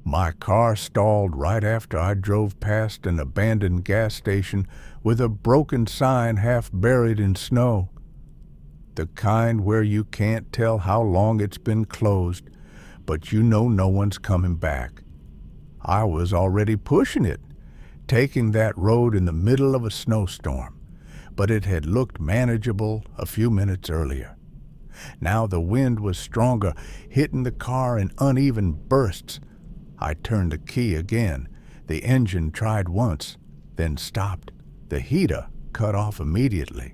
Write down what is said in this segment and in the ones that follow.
My car stalled right after I drove past an abandoned gas station with a broken sign half buried in snow. The kind where you can't tell how long it's been closed, but you know no one's coming back. I was already pushing it, taking that road in the middle of a snowstorm, but it had looked manageable a few minutes earlier. Now the wind was stronger, hitting the car in uneven bursts. I turned the key again. The engine tried once, then stopped. The heater cut off immediately.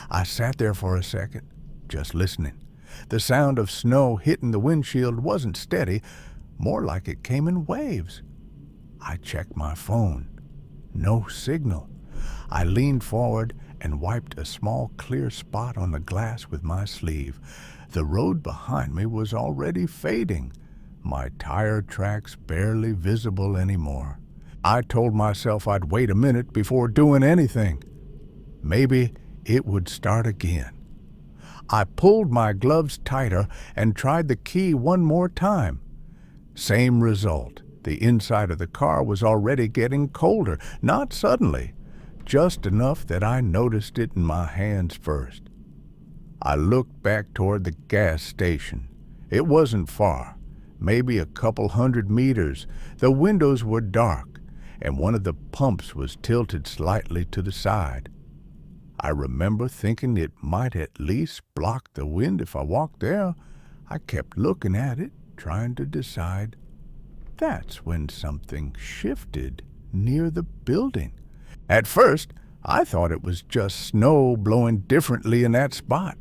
I sat there for a second, just listening. The sound of snow hitting the windshield wasn't steady, more like it came in waves. I checked my phone. No signal. I leaned forward and wiped a small clear spot on the glass with my sleeve. The road behind me was already fading, my tire tracks barely visible anymore. I told myself I'd wait a minute before doing anything. Maybe it would start again. I pulled my gloves tighter and tried the key one more time. Same result. The inside of the car was already getting colder, not suddenly, just enough that I noticed it in my hands first. I looked back toward the gas station. It wasn't far, maybe a couple 100 meters. The windows were dark, and one of the pumps was tilted slightly to the side. I remember thinking it might at least block the wind if I walked there. I kept looking at it, trying to decide. That's when something shifted near the building. At first, I thought it was just snow blowing differently in that spot.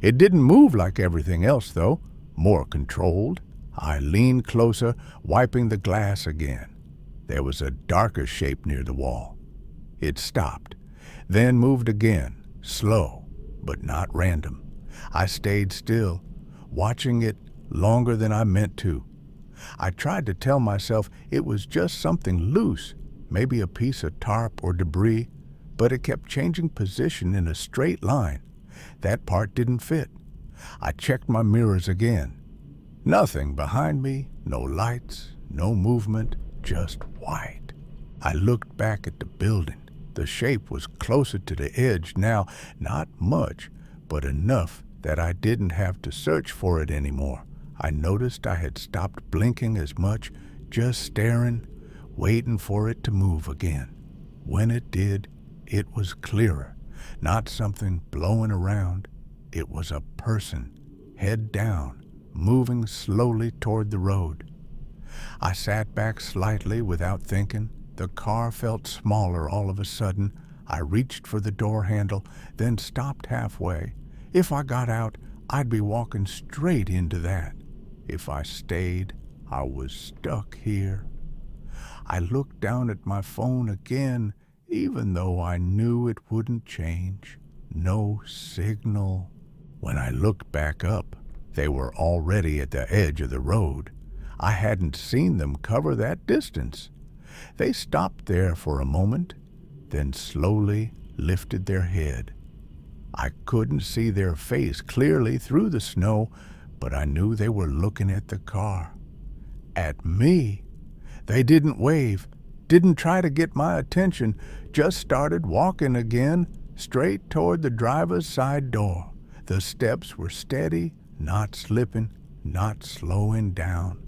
It didn't move like everything else, though, more controlled. I leaned closer, wiping the glass again. There was a darker shape near the wall. It stopped, then moved again, slow, but not random. I stayed still, watching it longer than I meant to. I tried to tell myself it was just something loose, maybe a piece of tarp or debris, but it kept changing position in a straight line. That part didn't fit. I checked my mirrors again. Nothing behind me, no lights, no movement, just white. I looked back at the building. The shape was closer to the edge now, not much, but enough that I didn't have to search for it anymore. I noticed I had stopped blinking as much, just staring, waiting for it to move again. When it did, it was clearer. Not something blowing around. It was a person, head down, moving slowly toward the road. I sat back slightly without thinking. The car felt smaller all of a sudden. I reached for the door handle, then stopped halfway. If I got out, I'd be walking straight into that. If I stayed, I was stuck here. I looked down at my phone again, even though I knew it wouldn't change. No signal. When I looked back up, they were already at the edge of the road. I hadn't seen them cover that distance. They stopped there for a moment, then slowly lifted their head. I couldn't see their face clearly through the snow, but I knew they were looking at the car. At me. They didn't wave, didn't try to get my attention, just started walking again, straight toward the driver's side door. The steps were steady, not slipping, not slowing down.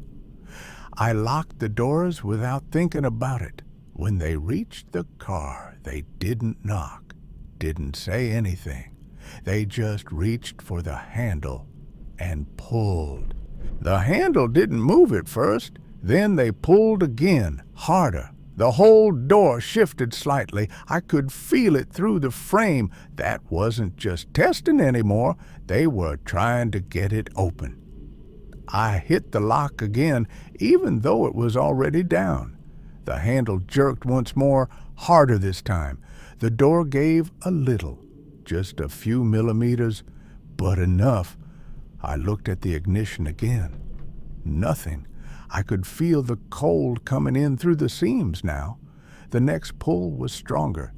I locked the doors without thinking about it. When they reached the car, they didn't knock, didn't say anything. They just reached for the handle and pulled. The handle didn't move at first. Then they pulled again, harder. The whole door shifted slightly. I could feel it through the frame. That wasn't just testing anymore. They were trying to get it open. I hit the lock again, even though it was already down. The handle jerked once more, harder this time. The door gave a little, just a few millimeters, but enough. I looked at the ignition again. Nothing. I could feel the cold coming in through the seams now. The next pull was stronger.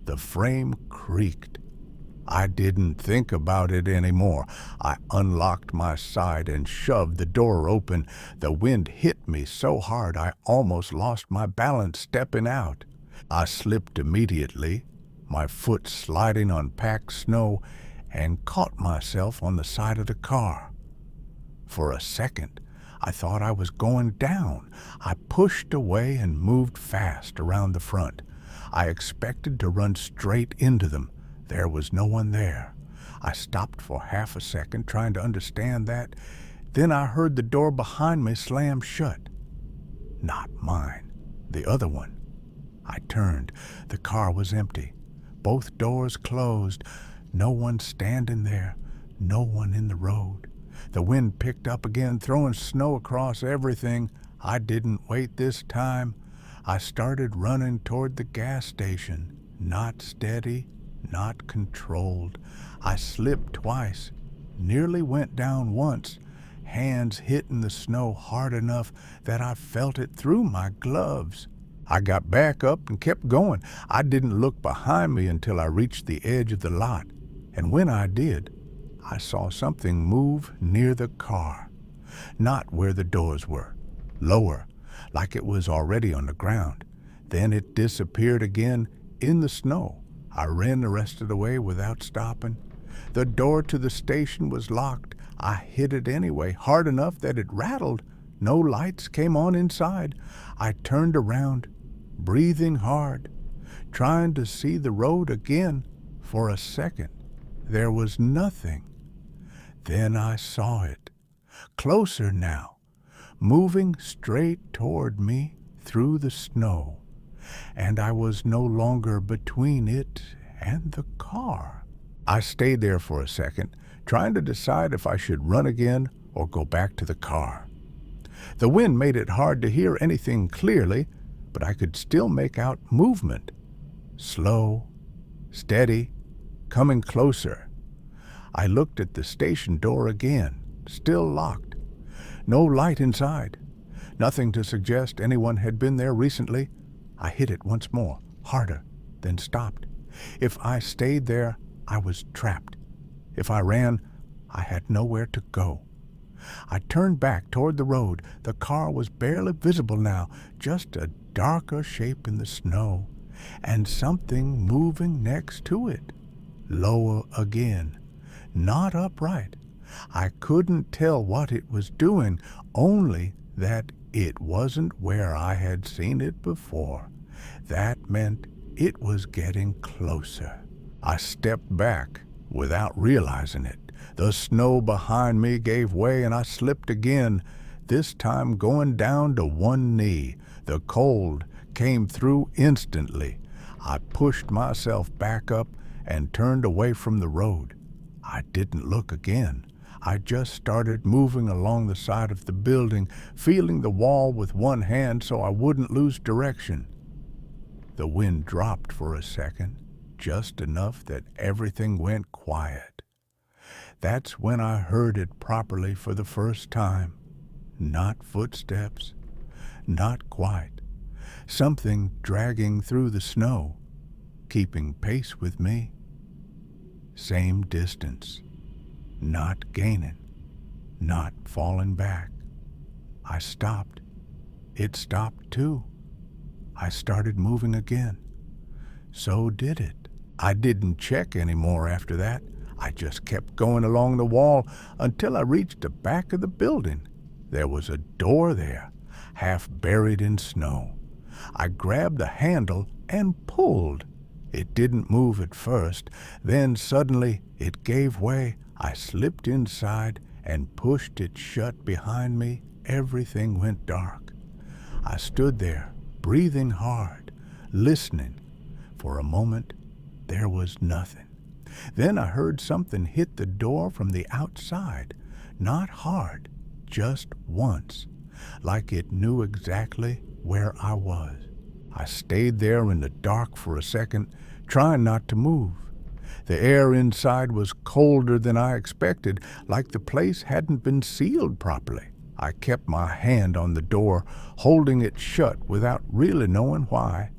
The frame creaked. I didn't think about it anymore. I unlocked my side and shoved the door open. The wind hit me so hard I almost lost my balance stepping out. I slipped immediately, my foot sliding on packed snow, and caught myself on the side of the car. For a second, I thought I was going down. I pushed away and moved fast around the front. I expected to run straight into them. There was no one there. I stopped for half a second trying to understand that. Then I heard the door behind me slam shut. Not mine, the other one. I turned. The car was empty. Both doors closed. No one standing there. No one in the road. The wind picked up again, throwing snow across everything. I didn't wait this time. I started running toward the gas station. Not steady, not controlled. I slipped twice, nearly went down once, hands hitting the snow hard enough that I felt it through my gloves. I got back up and kept going. I didn't look behind me until I reached the edge of the lot, and when I did, I saw something move near the car. Not where the doors were, lower, like it was already on the ground. Then it disappeared again in the snow. I ran the rest of the way without stopping. The door to the station was locked. I hit it anyway, hard enough that it rattled. No lights came on inside. I turned around, breathing hard, trying to see the road again. For a second, there was nothing. Then I saw it, closer now, moving straight toward me through the snow, and I was no longer between it and the car. I stayed there for a second, trying to decide if I should run again or go back to the car. The wind made it hard to hear anything clearly, but I could still make out movement. Slow, steady, coming closer. I looked at the station door again, still locked. No light inside. Nothing to suggest anyone had been there recently. I hit it once more, harder, then stopped. If I stayed there, I was trapped. If I ran, I had nowhere to go. I turned back toward the road. The car was barely visible now, just a darker shape in the snow, and something moving next to it. Lower again, not upright. I couldn't tell what it was doing, only that it wasn't where I had seen it before. That meant it was getting closer. I stepped back without realizing it. The snow behind me gave way and I slipped again, this time going down to one knee. The cold came through instantly. I pushed myself back up and turned away from the road. I didn't look again. I just started moving along the side of the building, feeling the wall with one hand so I wouldn't lose direction. The wind dropped for a second, just enough that everything went quiet. That's when I heard it properly for the first time. Not footsteps, not quite. Something dragging through the snow, keeping pace with me. Same distance, not gaining, not falling back. I stopped. It stopped too. I started moving again. So did it. I didn't check anymore after that. I just kept going along the wall until I reached the back of the building. There was a door there, half buried in snow. I grabbed the handle and pulled. It didn't move at first. Then suddenly it gave way. I slipped inside and pushed it shut behind me. Everything went dark. I stood there, breathing hard, listening. For a moment, there was nothing. Then I heard something hit the door from the outside. Not hard, just once, like it knew exactly where I was. I stayed there in the dark for a second, trying not to move. The air inside was colder than I expected, like the place hadn't been sealed properly. I kept my hand on the door, holding it shut without really knowing why.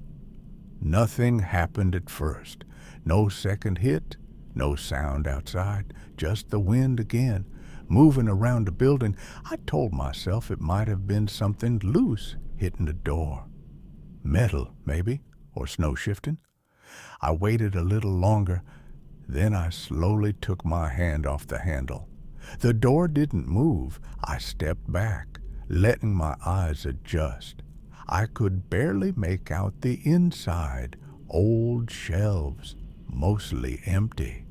Nothing happened at first. No second hit, No sound outside, just the wind again, moving around the building. I told myself it might have been something loose hitting the door. Metal, maybe, or snow shifting. I waited a little longer, then I slowly took my hand off the handle. The door didn't move. I stepped back, letting my eyes adjust. I could barely make out the inside. Old shelves, mostly empty.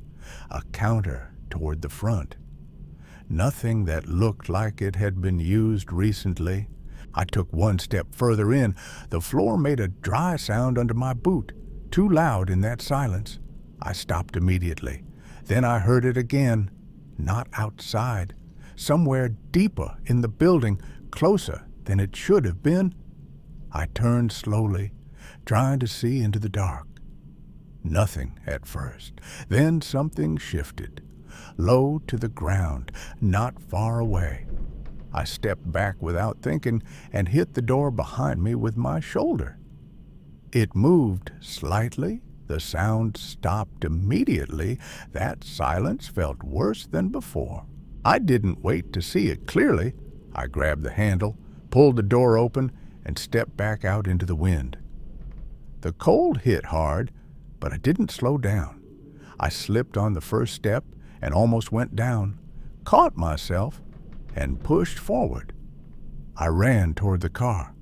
A counter toward the front. Nothing that looked like it had been used recently. I took one step further in. The floor made a dry sound under my boot, too loud in that silence. I stopped immediately. Then I heard it again. Not outside. Somewhere deeper in the building, closer than it should have been. I turned slowly, trying to see into the dark. Nothing at first. Then something shifted, low to the ground, not far away. I stepped back without thinking and hit the door behind me with my shoulder. It moved slightly. The sound stopped immediately. That silence felt worse than before. I didn't wait to see it clearly. I grabbed the handle, pulled the door open, and stepped back out into the wind. The cold hit hard, but I didn't slow down. I slipped on the first step and almost went down, caught myself, and pushed forward. I ran toward the car.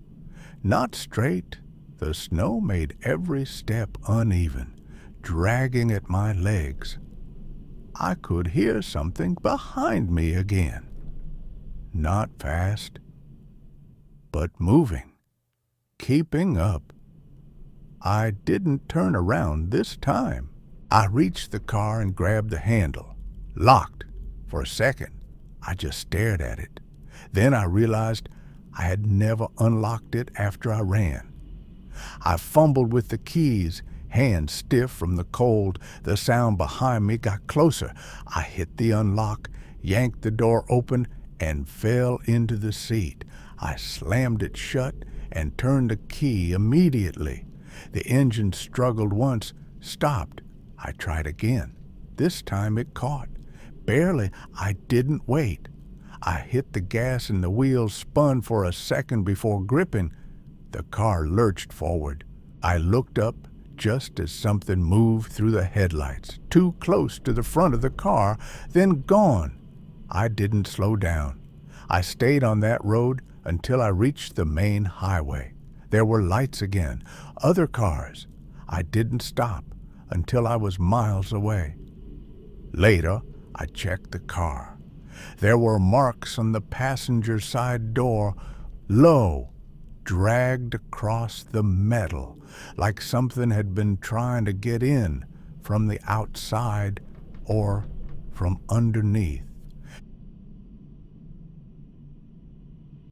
Not straight. The snow made every step uneven, dragging at my legs. I could hear something behind me again. Not fast, but moving, keeping up. I didn't turn around this time. I reached the car and grabbed the handle. Locked. For a second, I just stared at it. Then I realized I had never unlocked it after I ran. I fumbled with the keys, hands stiff from the cold. The sound behind me got closer. I hit the unlock, yanked the door open, and fell into the seat. I slammed it shut and turned the key immediately. The engine struggled once, stopped. I tried again. This time it caught. Barely. I didn't wait. I hit the gas and the wheels spun for a second before gripping. The car lurched forward. I looked up just as something moved through the headlights, too close to the front of the car, then gone. I didn't slow down. I stayed on that road until I reached the main highway. There were lights again, other cars. I didn't stop until I was miles away. Later, I checked the car. There were marks on the passenger side door, low, dragged across the metal, like something had been trying to get in from the outside or from underneath.